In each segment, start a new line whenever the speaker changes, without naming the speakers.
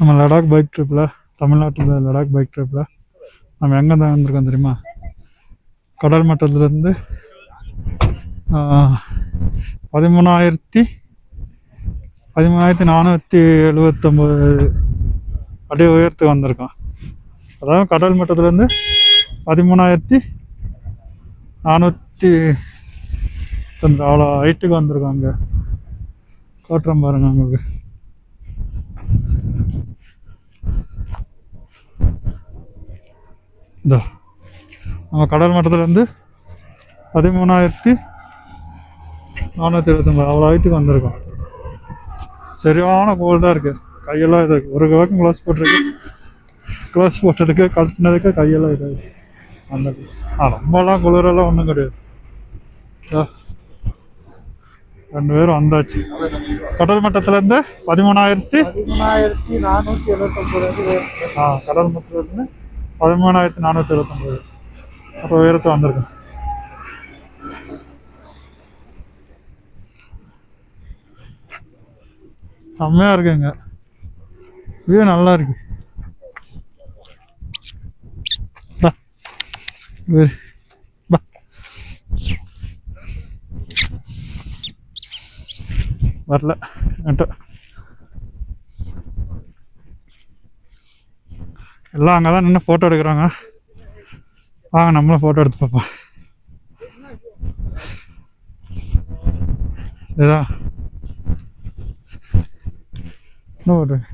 நம்ம லடாக் பைக் ட்ரிப்பில், தமிழ்நாட்டில் லடாக் பைக் ட்ரிப்பில் நம்ம எங்கே தான் வந்திருக்கோம் தெரியுமா? கடல் மட்டத்துலேருந்து 13,479 அடி உயரத்துக்கு வந்திருக்கோம். அதாவது கடல் மட்டத்துலேருந்து 13,400 அவ்வளோ ஹைட்டுக்கு வந்திருக்கோம். அங்கே காட்டுறோம் பாருங்க உங்களுக்கு. இதோ நம்ம கடல் மட்டத்துலேருந்து 13,479 அவ்வளோ ஹைட்டுக்கு வந்திருக்கோம். சரியான கோல்டாக இருக்குது. கையெல்லாம் இது இருக்குது. ஒரு பக்கம் க்ளோஸ் போட்டிருக்கு. க்ளோஸ் போட்டதுக்கு கழட்டினதுக்கு கையெல்லாம் இது அந்த ரொம்பலாம் குளிரெல்லாம் ஒன்றும் கிடையாது. ரெண்டு பேரும் வந்தாச்சு. கடல் மட்டத்துலேருந்து 13,479 கடல் மட்டத்துலேருந்து 13,479 அப்போ உயரத்தை வந்திருக்கேன். செம்மையாக இருக்குங்க. வியூ நல்லா இருக்கு. வரல எல்லாம் அங்கே தான் நின்று ஃபோட்டோ எடுக்கிறாங்க. வாங்க நம்மளும் ஃபோட்டோ எடுத்து பார்ப்போம். இதுதான் என்ன போட்டுருக்கு.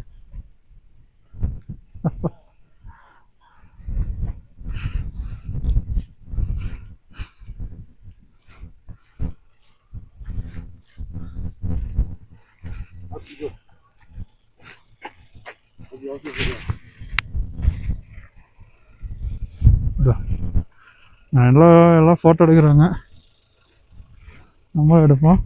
எல்லாம் ஃபோட்டோ எடுக்கிறாங்க. நம்ம எடுப்போம்.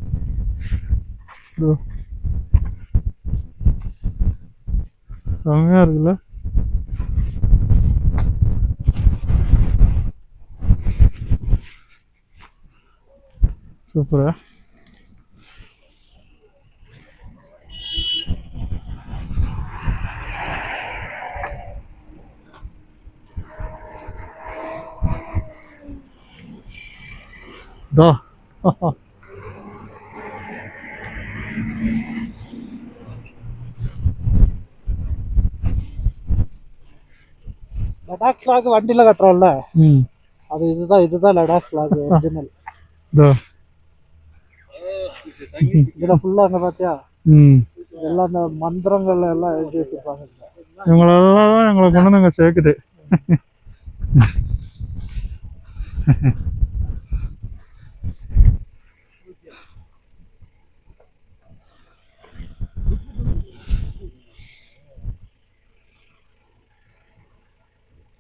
செம்மையாக இருக்குல்ல. சூப்பரா.
லடாக் ஃபிளாக் வண்டியில் கட்டுறோம்ல, அது இதுதான் லடாக் ஃபிளாக் ஒரிஜினல். இதில் ஃபுல்லாக அங்கே பார்த்தியா எல்லாம் அந்த மந்திரங்கள் எல்லாம் எழுதி வச்சிருப்பாங்க.
இவங்களெல்லாம் தான் எங்களை கொண்டு வந்து அங்கே சேர்க்குது.